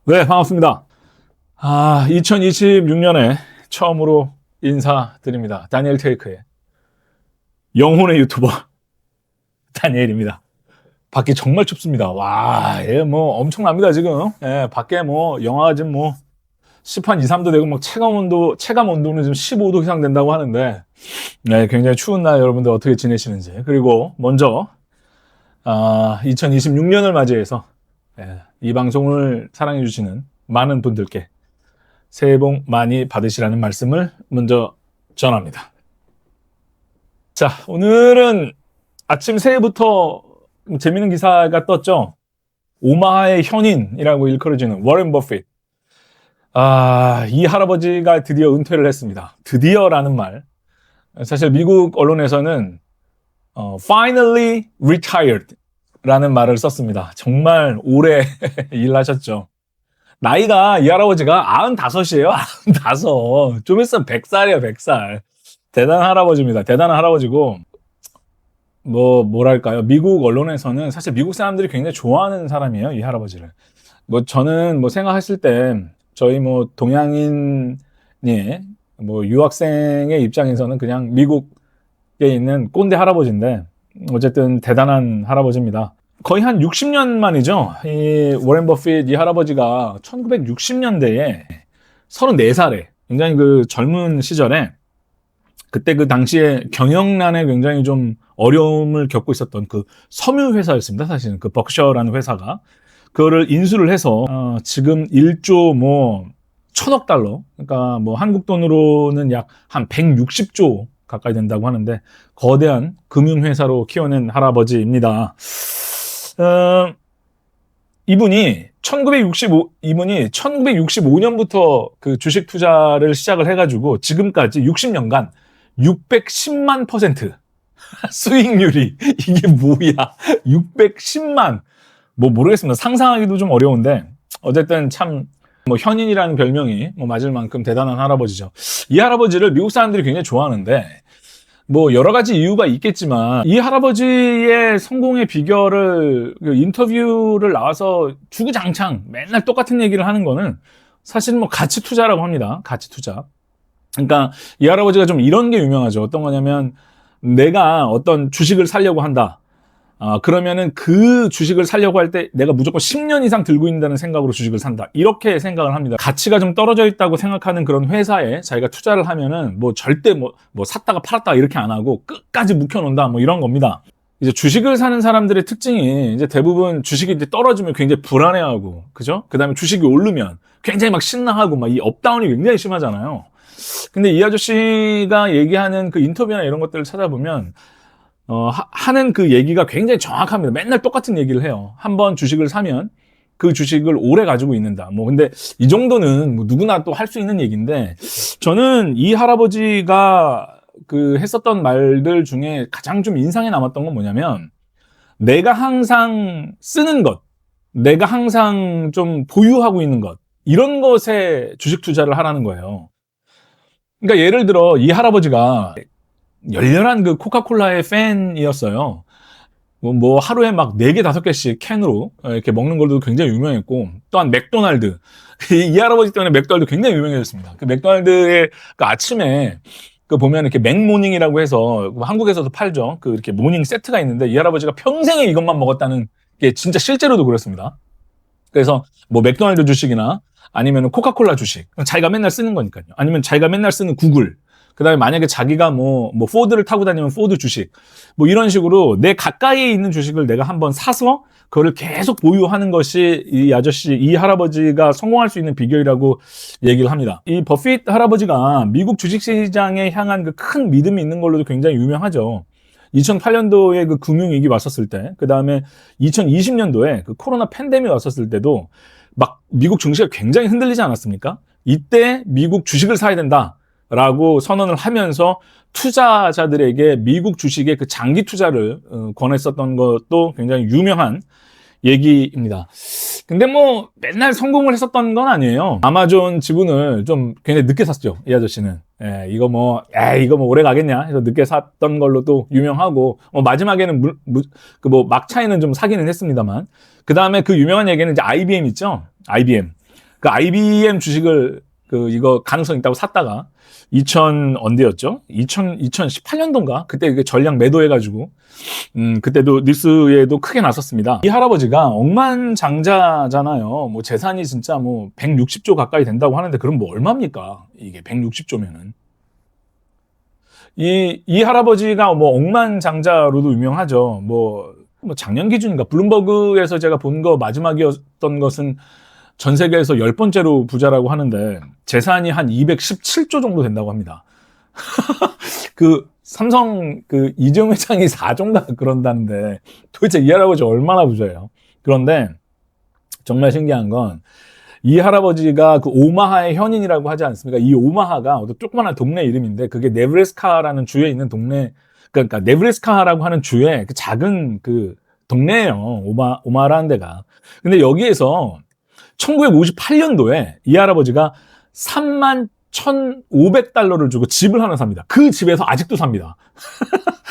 네, 반갑습니다. 2026년에 처음으로 인사드립니다. 다니엘 테이크의 영혼의 유튜버 다니엘입니다. 밖이 정말 춥습니다. 와, 예, 뭐 엄청납니다, 지금. 예, 밖에 뭐 영하가 지금 뭐 10한 2, 3도 되고 막 체감 온도는 지금 15도 이상 된다고 하는데 네, 굉장히 추운 날 여러분들 어떻게 지내시는지. 그리고 먼저 2026년을 맞이해서 이 방송을 사랑해 주시는 많은 분들께 새해 복 많이 받으시라는 말씀을 먼저 전합니다. 자, 오늘은 아침 새해부터 재밌는 기사가 떴죠. 오마하의 현인이라고 일컬어지는 워렌 버핏. 이 할아버지가 드디어 은퇴를 했습니다. 드디어라는 말. 사실 미국 언론에서는 finally retired 라는 말을 썼습니다. 정말 오래 일하셨죠. 나이가 이 할아버지가 95이에요. 95. 좀 있으면 100살이에요, 100살. 대단한 할아버지입니다. 대단한 할아버지고, 뭐랄까요. 미국 언론에서는 사실 미국 사람들이 굉장히 좋아하는 사람이에요, 이 할아버지를. 저는 생각했을 때, 저희 동양인이, 유학생의 입장에서는 그냥 미국에 있는 꼰대 할아버지인데, 어쨌든 대단한 할아버지입니다. 거의 한 60년 만이죠. 이 워렌 버핏 이 할아버지가 1960년대에 34살에 굉장히 그 젊은 시절에 그때 그 당시에 경영난에 굉장히 좀 어려움을 겪고 있었던 그 섬유 회사였습니다. 사실은 그 벅셔라는 회사가 그거를 인수를 해서 지금 1조 1000억 달러, 그러니까 한국 돈으로는 약 한 160조 가까이 된다고 하는데 거대한 금융회사로 키워낸 할아버지입니다. 이분이 1965년부터 그 주식 투자를 시작을 해가지고 지금까지 60년간 610만% 수익률이 이게 뭐야? 610만 모르겠습니다. 상상하기도 좀 어려운데 어쨌든 참 현인이라는 별명이 맞을 만큼 대단한 할아버지죠. 이 할아버지를 미국 사람들이 굉장히 좋아하는데 여러 가지 이유가 있겠지만 이 할아버지의 성공의 비결을 인터뷰를 나와서 주구장창 맨날 똑같은 얘기를 하는 거는 사실 가치 투자라고 합니다. 가치 투자. 그러니까 이 할아버지가 좀 이런 게 유명하죠. 어떤 거냐면 내가 어떤 주식을 사려고 한다. 그러면은 그 주식을 사려고 할 때 내가 무조건 10년 이상 들고 있다는 생각으로 주식을 산다. 이렇게 생각을 합니다. 가치가 좀 떨어져 있다고 생각하는 그런 회사에 자기가 투자를 하면은 절대 샀다가 팔았다가 이렇게 안 하고 끝까지 묵혀놓는다. 이런 겁니다. 이제 주식을 사는 사람들의 특징이 이제 대부분 주식이 이제 떨어지면 굉장히 불안해하고, 그죠? 그 다음에 주식이 오르면 굉장히 막 신나하고 이 업다운이 굉장히 심하잖아요. 근데 이 아저씨가 얘기하는 그 인터뷰나 이런 것들을 찾아보면 하는 그 얘기가 굉장히 정확합니다. 맨날 똑같은 얘기를 해요. 한번 주식을 사면 그 주식을 오래 가지고 있는다. 근데 이 정도는 누구나 또 할 수 있는 얘기인데 저는 이 할아버지가 그 했었던 말들 중에 가장 좀 인상에 남았던 건 뭐냐면 내가 항상 쓰는 것, 내가 항상 좀 보유하고 있는 것, 이런 것에 주식 투자를 하라는 거예요. 그러니까 예를 들어 이 할아버지가 열렬한 그 코카콜라의 팬이었어요. 하루에 막 4개, 5개씩 캔으로 이렇게 먹는 걸도 굉장히 유명했고, 또한 맥도날드. 이 할아버지 때문에 맥도날드 굉장히 유명해졌습니다. 그 맥도날드의 그 아침에 그 보면 이렇게 맥모닝이라고 해서 한국에서도 팔죠. 그 이렇게 모닝 세트가 있는데 이 할아버지가 평생에 이것만 먹었다는 게 진짜 실제로도 그렇습니다. 그래서 맥도날드 주식이나 아니면 코카콜라 주식. 자기가 맨날 쓰는 거니까요. 아니면 자기가 맨날 쓰는 구글. 그 다음에 만약에 자기가 포드를 타고 다니면 포드 주식. 이런 식으로 내 가까이에 있는 주식을 내가 한번 사서 그거를 계속 보유하는 것이 이 할아버지가 성공할 수 있는 비결이라고 얘기를 합니다. 이 버핏 할아버지가 미국 주식시장에 향한 그 큰 믿음이 있는 걸로도 굉장히 유명하죠. 2008년도에 그 금융위기 왔었을 때, 그 다음에 2020년도에 그 코로나 팬데믹 왔었을 때도 막 미국 증시가 굉장히 흔들리지 않았습니까? 이때 미국 주식을 사야 된다라고 선언을 하면서 투자자들에게 미국 주식의 그 장기 투자를 권했었던 것도 굉장히 유명한 얘기입니다. 근데 맨날 성공을 했었던 건 아니에요. 아마존 지분을 좀 굉장히 늦게 샀죠, 이 아저씨는. 이거 오래 가겠냐 해서 늦게 샀던 걸로도 유명하고, 마지막에는 막차에는 좀 사기는 했습니다만. 그 다음에 그 유명한 얘기는 이제 IBM 있죠? IBM. 그 IBM 주식을 이거 가능성 있다고 샀다가 2000 언제였죠? 2018년도인가? 그때 이게 전량 매도해가지고 그때도 뉴스에도 크게 났었습니다. 이 할아버지가 억만장자잖아요. 뭐 재산이 진짜 뭐 160조 가까이 된다고 하는데 그럼 뭐 얼마입니까? 이게 160조면은. 이 할아버지가 뭐 억만장자로도 유명하죠. 뭐 작년 기준인가 블룸버그에서 제가 본 거 마지막이었던 것은 전 세계에서 10번째로 부자라고 하는데 재산이 한 217조 정도 된다고 합니다. 그 삼성 그 이재용 회장이 4조인가 그런다는데 도대체 이 할아버지 얼마나 부자예요. 그런데 정말 신기한 건 이 할아버지가 그 오마하의 현인이라고 하지 않습니까? 이 오마하가 어떤 조그마한 동네 이름인데 그게 네브래스카라는 주에 있는 동네, 그러니까 네브래스카라고 하는 주에 그 작은 그 동네예요. 오마하라는 데가. 근데 여기에서 1958년도에 이 할아버지가 31,500달러를 주고 집을 하나 삽니다. 그 집에서 아직도 삽니다.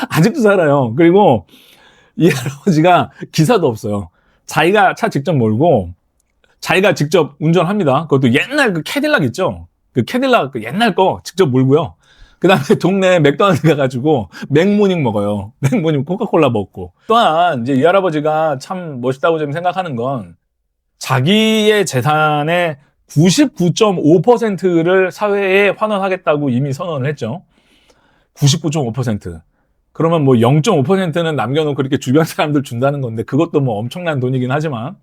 아직도 살아요. 그리고 이 할아버지가 기사도 없어요. 자기가 차 직접 몰고 자기가 직접 운전합니다. 그것도 옛날 그 캐딜락 있죠? 그 캐딜락 그 옛날 거 직접 몰고요. 그 다음에 동네 맥도날드 가가지고 맥모닝 먹어요. 맥모닝 코카콜라 먹고. 또한 이제 이 할아버지가 참 멋있다고 좀 생각하는 건 자기의 재산의 99.5%를 사회에 환원하겠다고 이미 선언을 했죠. 99.5%. 그러면 뭐 0.5%는 남겨놓고 이렇게 주변 사람들 준다는 건데 그것도 뭐 엄청난 돈이긴 하지만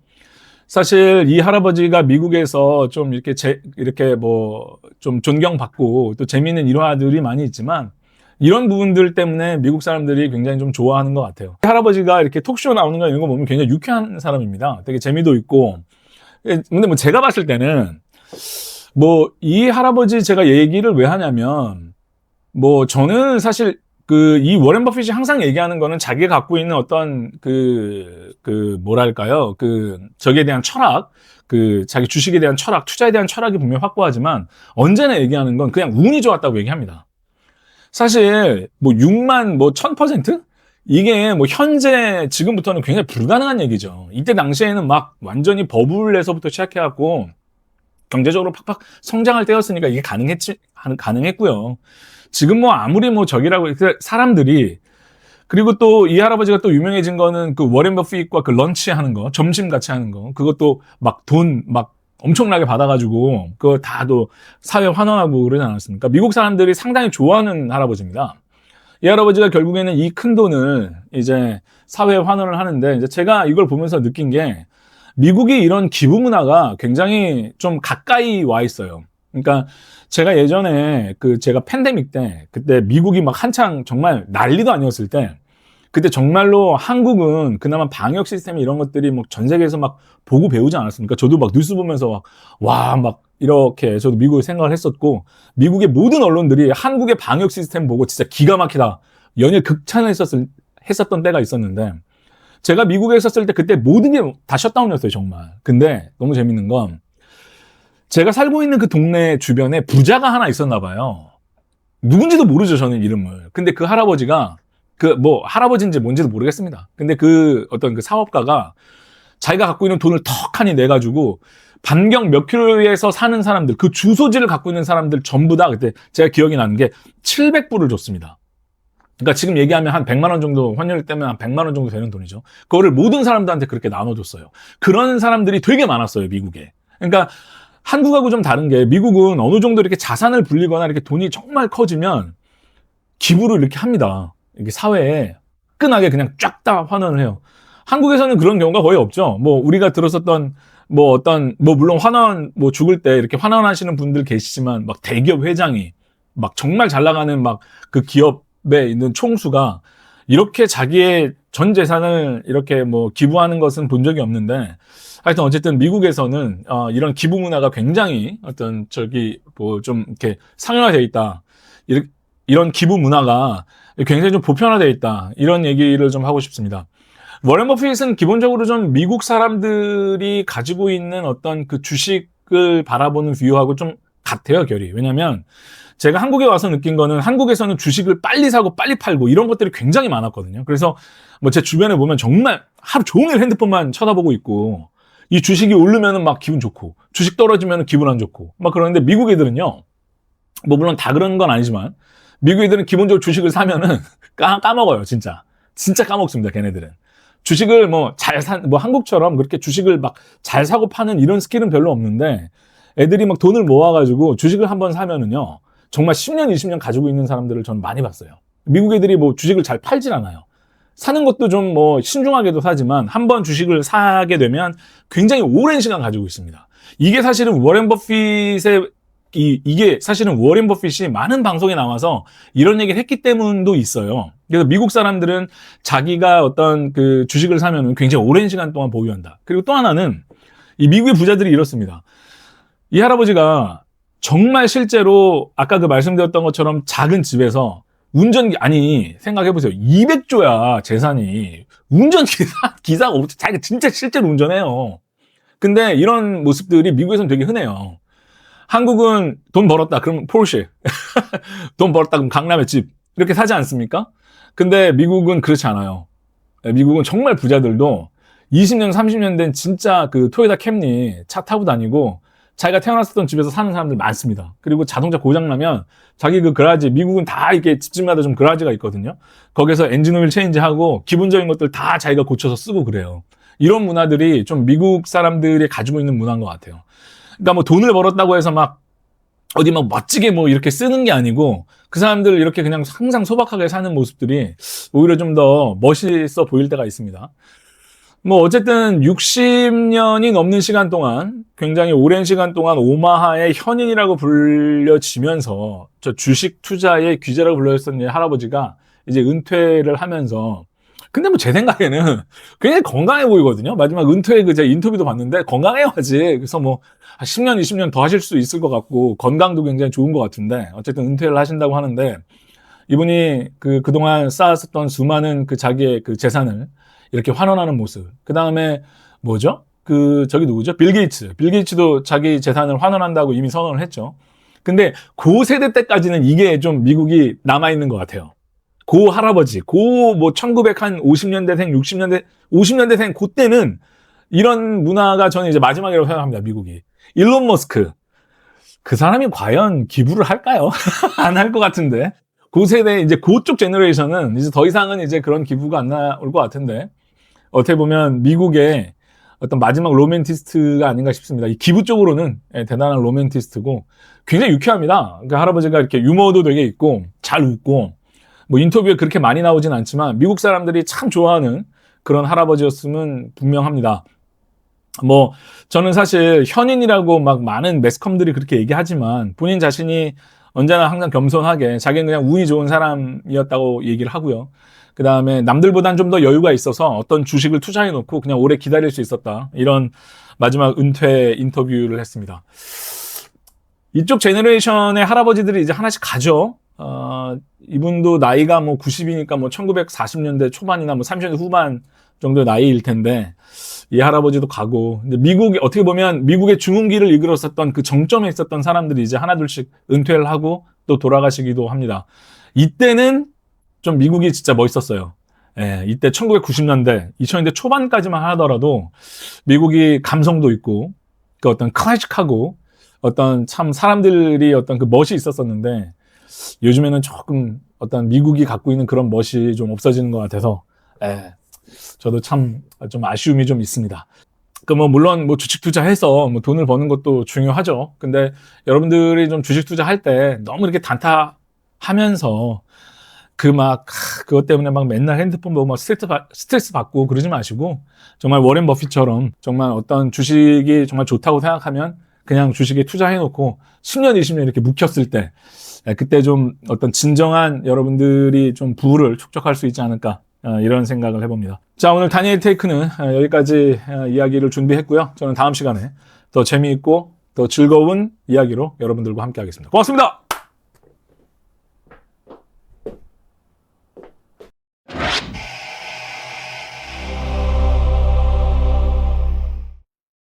사실 이 할아버지가 미국에서 좀 이렇게 뭐 좀 존경받고 또 재미있는 일화들이 많이 있지만 이런 부분들 때문에 미국 사람들이 굉장히 좀 좋아하는 것 같아요. 할아버지가 이렇게 톡쇼 나오는 거 이런 거 보면 굉장히 유쾌한 사람입니다. 되게 재미도 있고. 근데 뭐 제가 봤을 때는 뭐 이 할아버지 제가 얘기를 왜 하냐면 뭐 저는 사실 이 워렌 버핏이 항상 얘기하는 거는 자기가 갖고 있는 어떤 뭐랄까요. 저기에 대한 철학, 자기 주식에 대한 철학, 투자에 대한 철학이 분명히 확고하지만 언제나 얘기하는 건 그냥 운이 좋았다고 얘기합니다. 사실 뭐 6만 뭐 1000%? 이게 뭐 현재 지금부터는 굉장히 불가능한 얘기죠. 이때 당시에는 막 완전히 버블에서부터 시작해갖고 경제적으로 팍팍 성장할 때였으니까 이게 가능했고요. 지금 뭐 아무리 뭐 저기라고 사람들이 그리고 또 이 할아버지가 또 유명해진 거는 그 워렌 버핏과 그 런치 하는 거, 점심 같이 하는 거, 그것도 막 돈 막 엄청나게 받아가지고 그거 다도 사회 환원하고 그러지 않았습니까? 미국 사람들이 상당히 좋아하는 할아버지입니다. 이 할아버지가 결국에는 이 큰 돈을 이제 사회 환원을 하는데 이제 제가 이걸 보면서 느낀 게 미국이 이런 기부 문화가 굉장히 좀 가까이 와 있어요. 그러니까 제가 예전에 제가 팬데믹 때 그때 미국이 막 한창 정말 난리도 아니었을 때 그때 정말로 한국은 그나마 방역 시스템 이런 것들이 뭐 전 세계에서 막 보고 배우지 않았습니까? 저도 막 뉴스 보면서 막 이렇게 저도 미국에 생각을 했었고 미국의 모든 언론들이 한국의 방역 시스템 보고 진짜 기가 막히다 연일 극찬했었던 때가 있었는데 제가 미국에 있었을 때 그때 모든 게 다 셧다운이었어요 정말. 근데 너무 재밌는 건 제가 살고 있는 그 동네 주변에 부자가 하나 있었나 봐요. 누군지도 모르죠, 저는 이름을. 근데 그 할아버지가, 할아버지인지 뭔지도 모르겠습니다. 근데 어떤 그 사업가가 자기가 갖고 있는 돈을 턱하니 내가지고 반경 몇 킬로에서 사는 사람들, 그 주소지를 갖고 있는 사람들 전부 다 그때 제가 기억이 나는 게 700불을 줬습니다. 그러니까 지금 얘기하면 한 100만 원 정도, 환율 때문에 한 100만 원 정도 되는 돈이죠. 그거를 모든 사람들한테 그렇게 나눠줬어요. 그런 사람들이 되게 많았어요, 미국에. 그러니까 한국하고 좀 다른 게 미국은 어느 정도 이렇게 자산을 불리거나 이렇게 돈이 정말 커지면 기부를 이렇게 합니다. 이게 사회에 끈하게 그냥 쫙 다 환원을 해요. 한국에서는 그런 경우가 거의 없죠. 뭐 우리가 들었었던 물론 환원 죽을 때 이렇게 환원하시는 분들 계시지만 막 대기업 회장이 막 정말 잘 나가는 막 그 기업에 있는 총수가 이렇게 자기의 전 재산을 이렇게 기부하는 것은 본 적이 없는데 하여튼 어쨌든 미국에서는 이런 기부 문화가 굉장히 좀 이렇게 상용화되어 있다. 이런 기부 문화가 굉장히 좀 보편화되어 있다. 이런 얘기를 좀 하고 싶습니다. 워렌 버핏은 기본적으로 좀 미국 사람들이 가지고 있는 어떤 그 주식을 바라보는 뷰하고 좀 같아요, 결이. 왜냐면 제가 한국에 와서 느낀 거는 한국에서는 주식을 빨리 사고 빨리 팔고 이런 것들이 굉장히 많았거든요. 그래서 제 주변에 보면 정말 하루 종일 핸드폰만 쳐다보고 있고 이 주식이 오르면은 막 기분 좋고, 주식 떨어지면은 기분 안 좋고, 막 그러는데 미국 애들은요, 뭐 물론 다 그런 건 아니지만, 미국 애들은 기본적으로 주식을 사면은 까먹어요, 진짜. 진짜 까먹습니다, 걔네들은. 주식을 뭐 뭐 한국처럼 그렇게 주식을 막 잘 사고 파는 이런 스킬은 별로 없는데, 애들이 막 돈을 모아가지고 주식을 한번 사면은요, 정말 10년, 20년 가지고 있는 사람들을 저는 많이 봤어요. 미국 애들이 뭐 주식을 잘 팔진 않아요. 사는 것도 좀 뭐 신중하게도 사지만 한번 주식을 사게 되면 굉장히 오랜 시간 가지고 있습니다. 이게 사실은 워렌 버핏의 이게 사실은 워렌 버핏이 많은 방송에 나와서 이런 얘기를 했기 때문도 있어요. 그래서 미국 사람들은 자기가 어떤 그 주식을 사면은 굉장히 오랜 시간 동안 보유한다. 그리고 또 하나는 이 미국의 부자들이 이렇습니다. 이 할아버지가 정말 실제로 아까 그 말씀드렸던 것처럼 작은 집에서 운전기, 아니, 생각해보세요. 200조야, 재산이. 기사가 없어. 자기가 진짜 실제로 운전해요. 근데 이런 모습들이 미국에서는 되게 흔해요. 한국은 돈 벌었다, 그럼 포르쉐. 돈 벌었다, 그럼 강남의 집. 이렇게 사지 않습니까? 근데 미국은 그렇지 않아요. 미국은 정말 부자들도 20년, 30년 된 진짜 그 토요타 캠리 차 타고 다니고 자기가 태어났었던 집에서 사는 사람들 많습니다. 그리고 자동차 고장나면 자기 그 그라지, 미국은 다 이렇게 집집마다 좀 그라지가 있거든요. 거기서 엔진오일 체인지하고 기본적인 것들 다 자기가 고쳐서 쓰고 그래요. 이런 문화들이 좀 미국 사람들이 가지고 있는 문화인 것 같아요. 그러니까 뭐 돈을 벌었다고 해서 막 어디 막 멋지게 뭐 이렇게 쓰는 게 아니고 그 사람들 이렇게 그냥 항상 소박하게 사는 모습들이 오히려 좀 더 멋있어 보일 때가 있습니다. 뭐 어쨌든 60년이 넘는 시간 동안 굉장히 오랜 시간 동안 오마하의 현인이라고 불려지면서 저 주식 투자의 귀재라고 불렸었던 할아버지가 이제 은퇴를 하면서 근데 뭐 제 생각에는 굉장히 건강해 보이거든요. 마지막 은퇴 그 제가 인터뷰도 봤는데 건강해요 아직. 그래서 뭐 10년, 20년 더 하실 수 있을 것 같고 건강도 굉장히 좋은 것 같은데 어쨌든 은퇴를 하신다고 하는데 이분이 그동안 쌓았었던 수많은 그 자기의 그 재산을 이렇게 환원하는 모습. 그 다음에 뭐죠? 저기 누구죠? 빌 게이츠. 빌 게이츠도 자기 재산을 환원한다고 이미 선언을 했죠. 근데 그 세대 때까지는 이게 좀 미국이 남아있는 것 같아요. 고 할아버지, 뭐 1950년대생, 50년대생 그때는 이런 문화가 저는 이제 마지막이라고 생각합니다, 미국이. 일론 머스크. 그 사람이 과연 기부를 할까요? 안 할 것 같은데. 그 세대, 이제 그쪽 제너레이션은 이제 더 이상은 이제 그런 기부가 안 나올 것 같은데. 어떻게 보면 미국의 어떤 마지막 로맨티스트가 아닌가 싶습니다. 이 기부 쪽으로는 대단한 로맨티스트고 굉장히 유쾌합니다. 그러니까 할아버지가 이렇게 유머도 되게 있고 잘 웃고 뭐 인터뷰에 그렇게 많이 나오진 않지만 미국 사람들이 참 좋아하는 그런 할아버지였으면 분명합니다. 뭐 저는 사실 현인이라고 막 많은 매스컴들이 그렇게 얘기하지만 본인 자신이 언제나 항상 겸손하게 자기는 그냥 운이 좋은 사람이었다고 얘기를 하고요. 그 다음에 남들보단 좀 더 여유가 있어서 어떤 주식을 투자해 놓고 그냥 오래 기다릴 수 있었다. 이런 마지막 은퇴 인터뷰를 했습니다. 이쪽 제너레이션의 할아버지들이 이제 하나씩 가죠. 이분도 나이가 뭐 90이니까 뭐 1940년대 초반이나 뭐 30년대 후반 정도의 나이일 텐데 이 할아버지도 가고 근데 미국이 어떻게 보면 미국의 중흥기를 이끌었었던 그 정점에 있었던 사람들이 이제 하나둘씩 은퇴를 하고 또 돌아가시기도 합니다. 이때는 좀 미국이 진짜 멋있었어요. 예, 이때 1990년대, 2000년대 초반까지만 하더라도 미국이 감성도 있고 그 어떤 클래식하고 어떤 참 사람들이 어떤 그 멋이 있었었는데 요즘에는 조금 어떤 미국이 갖고 있는 그런 멋이 좀 없어지는 것 같아서 예, 저도 참 좀 아쉬움이 좀 있습니다. 그 뭐 물론 뭐 주식 투자해서 뭐 돈을 버는 것도 중요하죠. 근데 여러분들이 좀 주식 투자할 때 너무 이렇게 단타하면서 그것 때문에 막 맨날 핸드폰 보고 막 스트레스 받고 그러지 마시고 정말 워렌 버핏처럼 정말 어떤 주식이 정말 좋다고 생각하면 그냥 주식에 투자해 놓고 10년, 20년 이렇게 묵혔을 때 그때 좀 어떤 진정한 여러분들이 좀 부를 축적할 수 있지 않을까 이런 생각을 해봅니다. 자, 오늘 다니엘 테이크는 여기까지 이야기를 준비했고요. 저는 다음 시간에 더 재미있고 더 즐거운 이야기로 여러분들과 함께 하겠습니다. 고맙습니다.